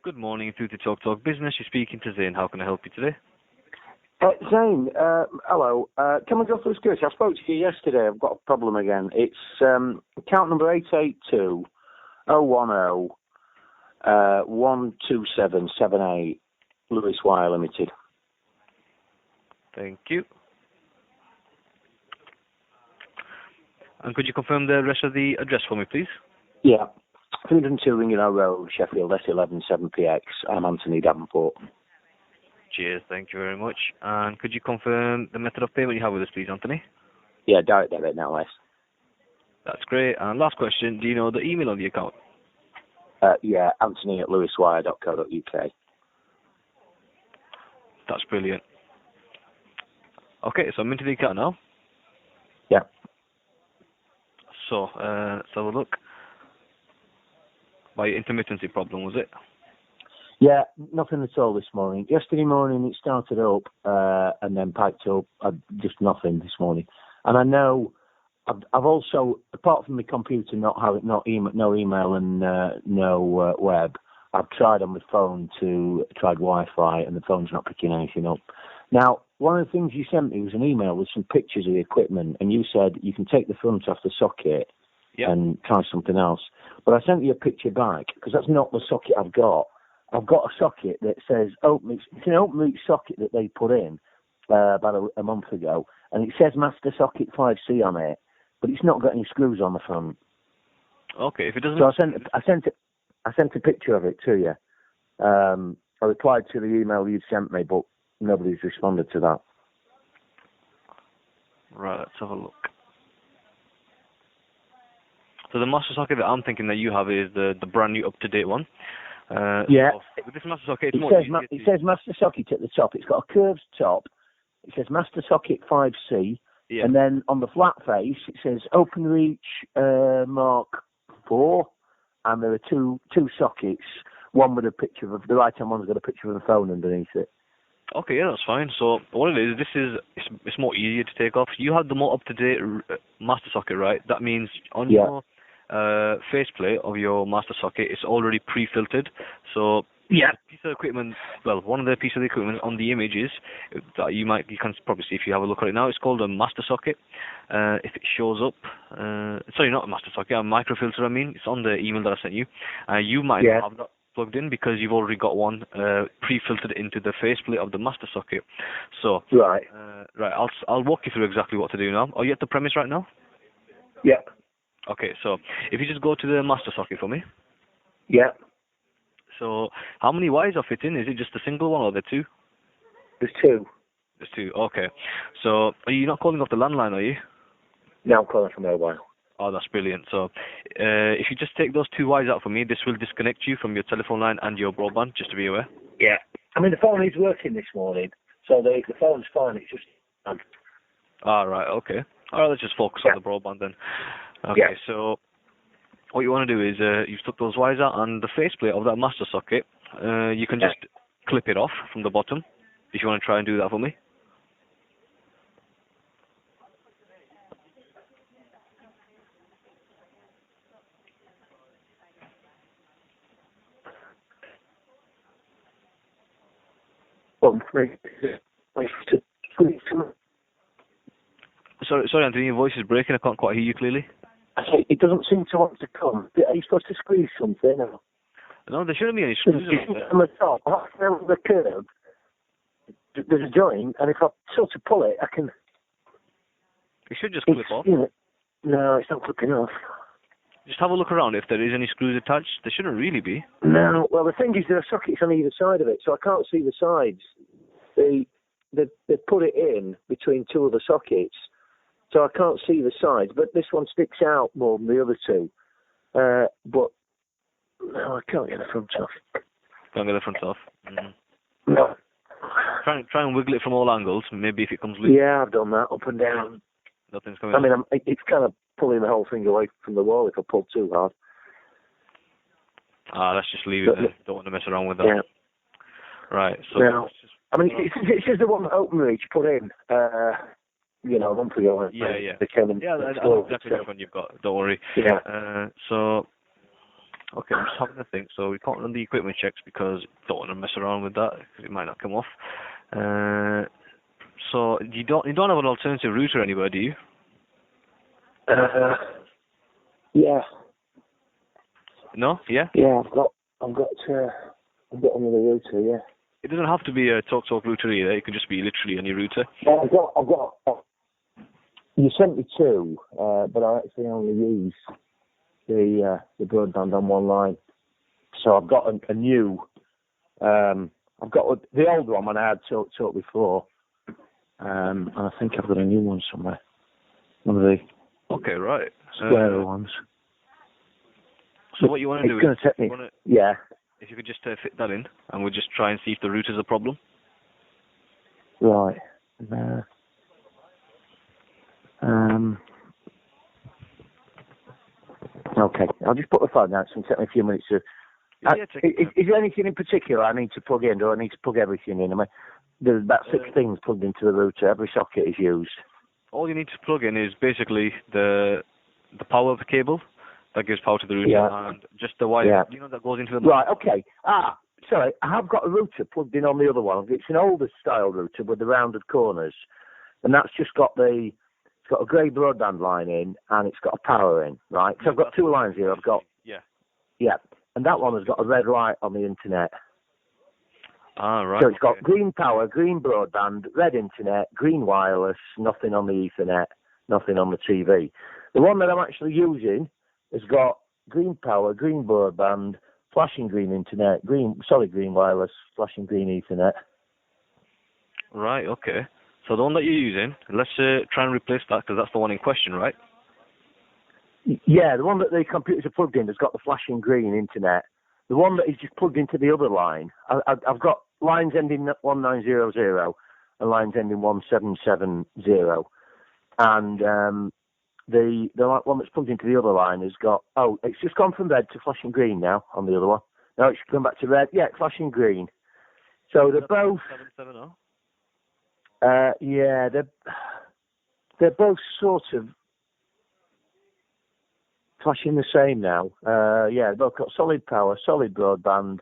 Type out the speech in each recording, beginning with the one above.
Good morning, through to Talk Business. You're speaking to Zane. How can I help you today? Zane, hello. Can we go through security? I spoke to you yesterday. I've got a problem again. It's account number 882 010 12778, Lewis Wire Limited. Thank you. And could you confirm the rest of the address for me, please? Yeah. 102 Ringing Road, Sheffield, S11 7PX. I'm Anthony Davenport. Cheers, thank you very much. And could you confirm the method of payment you have with us, please, Anthony? Yeah, direct debit now, Les. That's great. And last question, do you know the email on the account? Yeah, Anthony at lewiswire.co.uk. That's brilliant. Okay, so I'm into the account now. Yeah. So, let's have a look. By intermittency problem, was it? Yeah, nothing at all this morning. Yesterday morning it started up and then piped up. Just nothing this morning. And I know I've also, apart from my computer not having no email and no web, I've tried on my phone tried Wi-Fi and the phone's not picking anything up. Now, one of the things you sent me was an email with some pictures of the equipment, and you said you can take the front off the socket. Yep. And try something else. But I sent you a picture back because that's not the socket I've got. I've got a socket that says open. It's an open reach socket that they put in about a month ago, and it says Master Socket 5C on it, but it's not got any screws on the front. Okay, if it doesn't. So I sent a picture of it to you. I replied to the email you sent me, but nobody's responded to that. Right, let's have a look. So the master socket that I'm thinking that you have is the brand new up-to-date one. Yeah. So with this master socket, it says Master Socket at the top. It's got a curved top. It says Master Socket 5C. Yeah. And then on the flat face, it says Open Reach Mark 4. And there are two sockets. One with a picture of, the right-hand one's got a picture of a phone underneath it. Okay, yeah, that's fine. So what it is, it's more easier to take off. You have the more up-to-date master socket, right? That means on your faceplate of your master socket, it's already pre-filtered. So piece of equipment, one of the pieces of the equipment on the images that you can probably see if you have a look at it now. It's called a master socket. If it shows up, sorry, not a master socket, a microfilter. I mean, it's on the email that I sent you. You might not have that plugged in because you've already got one pre-filtered into the faceplate of the master socket. So right, I'll walk you through exactly what to do now. Are you at the premise right now? Yeah. Okay, so if you just go to the master socket for me. Yeah. So how many wires are fit in? Is it just a single one or the two? There's two. There's two. Okay. So are you not calling off the landline, are you? No, I'm calling from mobile. Oh, that's brilliant. So if you just take those two wires out for me, this will disconnect you from your telephone line and your broadband, just to be aware. Yeah. I mean, the phone is working this morning, so the phone's fine. It's just... All right, okay. All right, let's just focus on the broadband then. Okay, so what you want to do is you've took those wires out, and the faceplate of that master socket, you can just clip it off from the bottom, if you want to try and do that for me. Sorry, Anthony, your voice is breaking. I can't quite hear you clearly. It doesn't seem to want to come. Are you supposed to squeeze something? Or? No, there shouldn't be any screws on the top. Halfway the curve, there's a joint, and if I sort of pull it, I can... It should just clip off. No, it's not clipping off. Just have a look around if there is any screws attached. There shouldn't really be. No, well, the thing is there are sockets on either side of it, so I can't see the sides. They put it in between two of the sockets, so I can't see the sides, but this one sticks out more than the other two. But no, I can't get the front off. Can't get the front off? Mm. No. Try and wiggle it from all angles, maybe if it comes loose. Yeah, I've done that, up and down. Nothing's coming off. It's kind of pulling the whole thing away from the wall if I pull too hard. Let's just leave it there. Don't want to mess around with that. Yeah. Right, so... No. It's just the one that OpenReach put in, a month ago. Yeah. They came in. Yeah, that's exactly which one you've got. Don't worry. Yeah. So, okay, I'm having a think, so we can't run the equipment checks because don't want to mess around with that because it might not come off. So you don't have an alternative router anywhere, do you? Yeah. No? Yeah? Yeah, I've got another router, yeah. It doesn't have to be a TalkTalk router either. It could just be literally any router. Yeah, I've got. You sent me two, but I actually only use the broadband on one line. So I've got a new. I've got the old one when I had TalkTalk before, and I think I've got a new one somewhere. One of the right. square ones. So what you want to do is, take me, yeah. If you could just fit that in, and we'll just try and see if the router's a problem. Right. Okay, I'll just put the phone down. It's going to take me a few minutes to. Is there anything in particular I need to plug in, or I need to plug everything in? I mean, there's about 6 things plugged into the router. Every socket is used. All you need to plug in is basically the power cable that gives power to the router, and just the wire, that goes into the... Right, okay. Sorry, I have got a router plugged in on the other one. It's an older style router with the rounded corners, and that's just got it's got a grey broadband line in, and it's got a power in, right? So I've got 2 lines here. I've got... Yeah, and that one has got a red light on the internet. Right. So it's got green power, green broadband, red internet, green wireless, nothing on the Ethernet, nothing on the TV. The one that I'm actually using has got green power, green broadband, flashing green internet, solid green wireless, flashing green Ethernet. Right, okay. So the one that you're using, let's try and replace that because that's the one in question, right? Yeah, the one that the computers are plugged in has got the flashing green internet. The one that is just plugged into the other line, I've got lines ending 1900 and lines ending 1770. And the one that's plugged into the other line has got, it's just gone from red to flashing green now on the other one. No, it's come back to red. Yeah, flashing green. So they're both... 770? Yeah, they're both sort of flashing the same now. Yeah, they've both got solid power, solid broadband.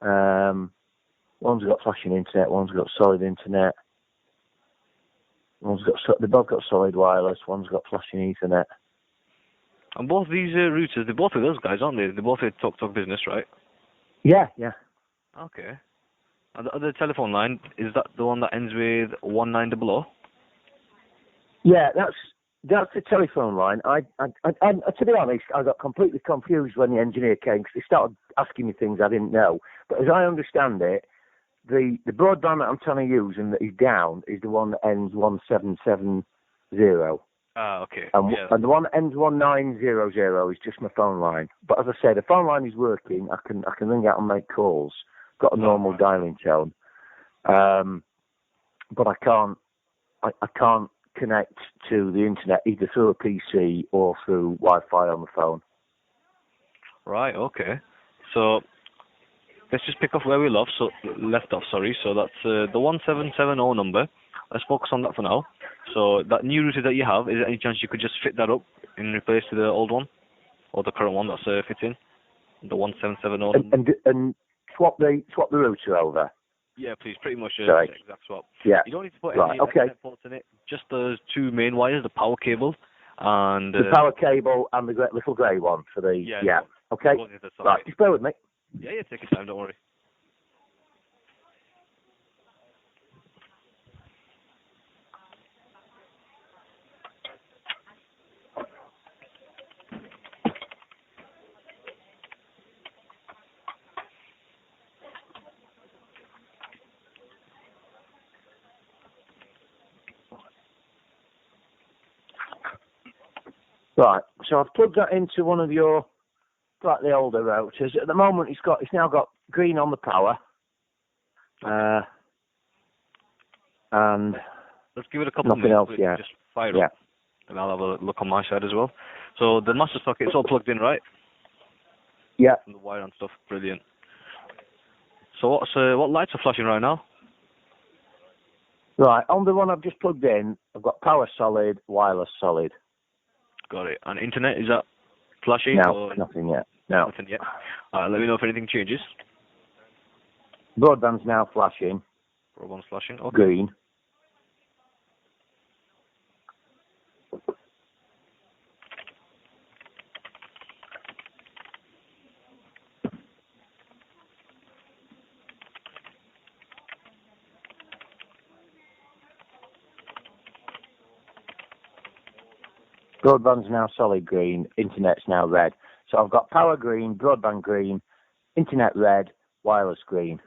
One's got flashing internet, one's got solid internet. They've both got solid wireless, one's got flashing Ethernet. And both these routers, they're both with those guys, aren't they? They're both with TalkTalk Business, right? Yeah. Okay. And the other telephone line, is that the one that ends with 1900? Yeah, that's the telephone line. I to be honest, I got completely confused when the engineer came because he started asking me things I didn't know. But as I understand it, the broadband that I'm trying to use and that is down is the one that ends 1770. Okay. And the one that ends 1900 is just my phone line. But as I said, the phone line is working. I can ring out and make calls. Got a normal dialing tone. But I can't connect to the internet either through a PC or through Wi-Fi on the phone. Right. Okay. So let's just pick up where we left off. So that's the 1770 number. Let's focus on that for now. So that new router that you have, is there any chance you could just fit that up in replace to the old one or the current one that's fits in the 1770? And swap the router over. Yeah, please. Pretty much exact swap. Yeah. You don't need to put any Ethernet ports in it. Just those 2 main wires, the power cable and the power cable and the little grey one for the Okay. Right, just bear with me. Yeah, take your time. Don't worry. Right, so I've plugged that into one of your slightly older routers. At the moment, it's now got green on the power, and let's give it a couple of minutes. Just fire up, and I'll have a look on my side as well. So the master socket is all plugged in, right? Yeah. And the wire and stuff, brilliant. So what lights are flashing right now? Right, on the one I've just plugged in, I've got power solid, wireless solid. Got it. And internet, is that flashing? No, nothing yet. No. Nothing yet. Let me know if anything changes. Broadband's now flashing. Broadband's flashing. Okay. Green. Broadband's now solid green, internet's now red. So I've got power green, broadband green, internet red, wireless green.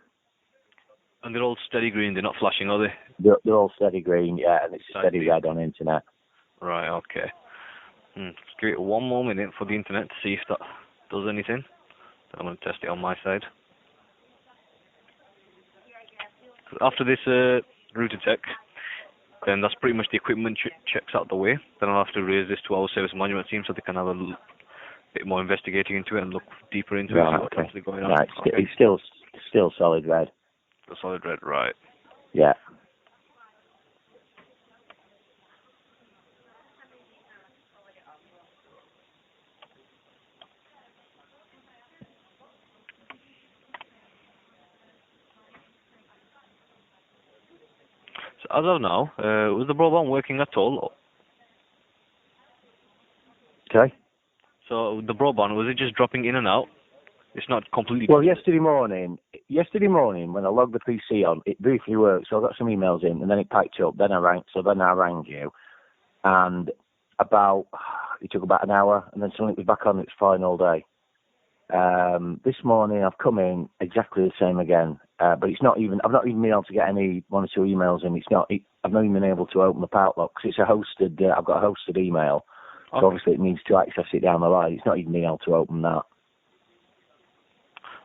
And they're all steady green, they're not flashing, are they? They're all steady green, yeah, and it's steady red on internet. Right, okay. Let's give it one more minute for the internet to see if that does anything. I'm going to test it on my side. After this router tech, then that's pretty much the equipment checks out the way. Then I'll have to raise this to our service management team so they can have a bit more investigating into it and look deeper into it. See what's actually going on. Right, it's still solid red. The solid red, right. Yeah. So as of now, was the broadband working at all? Okay. So the broadband, was it just dropping in and out? It's not completely... Well, yesterday morning when I logged the PC on, it briefly worked, so I got some emails in, and then it packed up. Then I rang you, and it took about an hour, and then suddenly it was back on. It's fine all day. This morning I've come in exactly the same again, but I've not even been able to get any one or two emails in. I've not even been able to open the Outlook because it's a hosted. I've got a hosted email, so obviously it needs to access it down the line. It's not even been able to open that.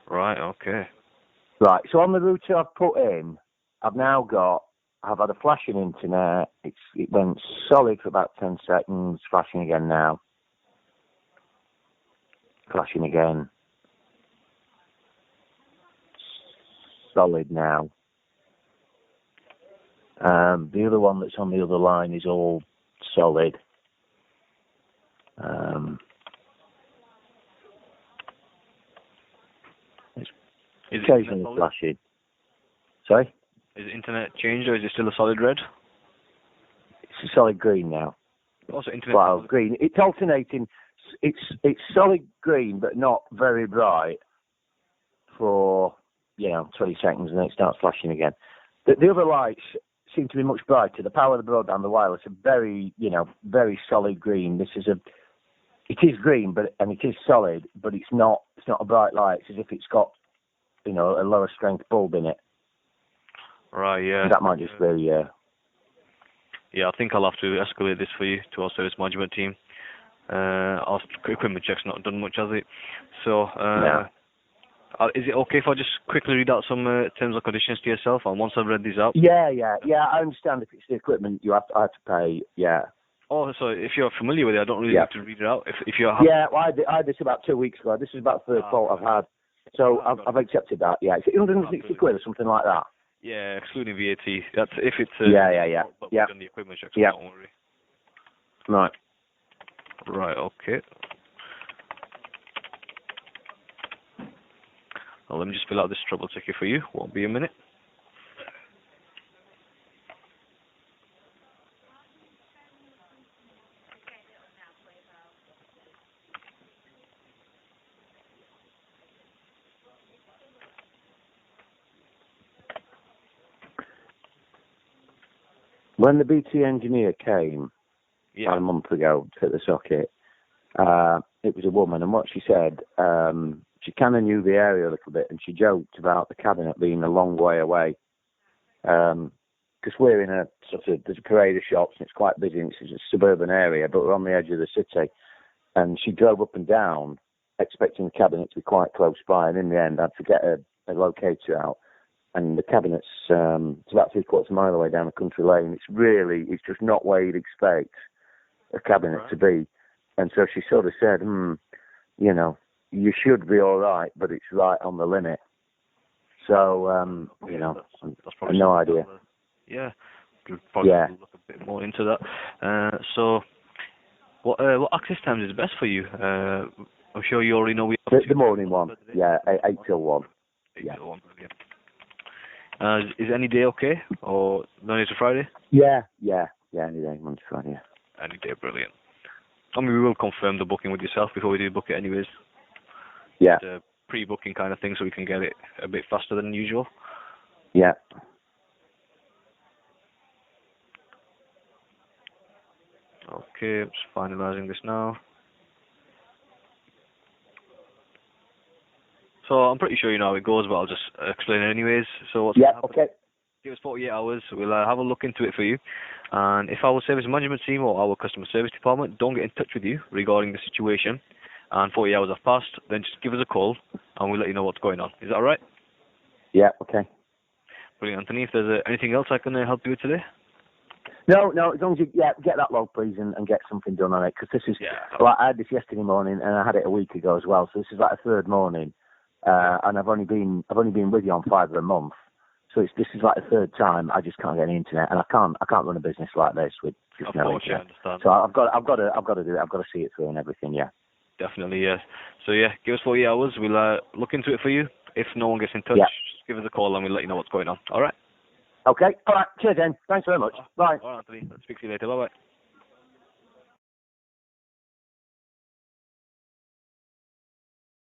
Right. Okay. Right. So on the router I've put in, I've had a flashing internet. It went solid for about 10 seconds. Flashing again now. Flashing again. Solid now. The other one that's on the other line is all solid. It's occasionally flashing. Sorry? Is the internet changed or is it still a solid red? It's a solid green now. Also internet. Well, green. It's alternating. It's solid green, but not very bright for 20 seconds, and then it starts flashing again. The other lights seem to be much brighter. The power of the broadband, the wireless, are very solid green. It is green, and it is solid, but it's not a bright light. It's as if it's got a lower strength bulb in it. Right. Yeah. That might just be. Yeah, I think I'll have to escalate this for you to our service management team. Our equipment check's not done much, has it? So, no. Is it okay if I just quickly read out some terms and conditions to yourself? And once I've read these out. Yeah. I understand if it's the equipment, I have to pay. Yeah. Oh, so if you're familiar with it, I don't really need to read it out. If you're yeah, well, I did this about 2 weeks ago. This is about the third fault I've had. So I've accepted that. Yeah, it's 160 quid or something like that. Yeah, excluding VAT. That's if it's yeah. But we've done the equipment check, so don't worry. Right. Right. Okay. Well, let me just fill out this trouble ticket for you. Won't be a minute. When the BT engineer came about a month ago to the socket, it was a woman, and what she said, she kind of knew the area a little bit, and she joked about the cabinet being a long way away, because we're in there's a parade of shops, and it's quite busy, and it's a suburban area, but we're on the edge of the city, and she drove up and down, expecting the cabinet to be quite close by, and in the end, I had to get a locator out. And the cabinet's it's about 3/4 mile away down a country lane. It's just not where you'd expect a cabinet to be. And so she sort of said, you should be all right, but it's right on the limit. So, that's probably no idea. Yeah, could probably look a bit more into that. So, what access times is best for you? I'm sure you already know we have The morning one. Yeah, 8 till 1. 8 till 1, brilliant. Is any day okay? Or Monday to Friday? Yeah, any day, Monday to Friday, yeah. Any day, brilliant. I mean, we will confirm the booking with yourself before we do book it anyways. Yeah. It's a pre-booking kind of thing, so we can get it a bit faster than usual. Yeah. Okay, just finalising this now. So I'm pretty sure you know how it goes, but I'll just explain it anyways. So what's Yeah, gonna happen? okay. Give us 48 hours. We'll have a look into it for you. And if our service management team or our customer service department don't get in touch with you regarding the situation, and 48 hours have passed, then just give us a call, and we'll let you know what's going on. Is that all right? Yeah, okay. Brilliant, Anthony. If there's anything else I can help you with today? No, as long as you get that log, please, and get something done on it, because this is, well, I had this yesterday morning, and I had it a week ago as well, so this is like a third morning, and I've only been with you on Fibre a month, so this is like the third time. I just can't get any internet, and I can't run a business like this with just no internet. So I've got to do it. I've got to see it through and everything. Yeah. Definitely, yes. So yeah, give us 48 hours. We'll look into it for you. If no one gets in touch, just give us a call and we'll let you know what's going on. All right. Okay. All right. Cheers, then. Thanks very much. Bye. All right, Anthony. I'll speak to you later. Bye bye.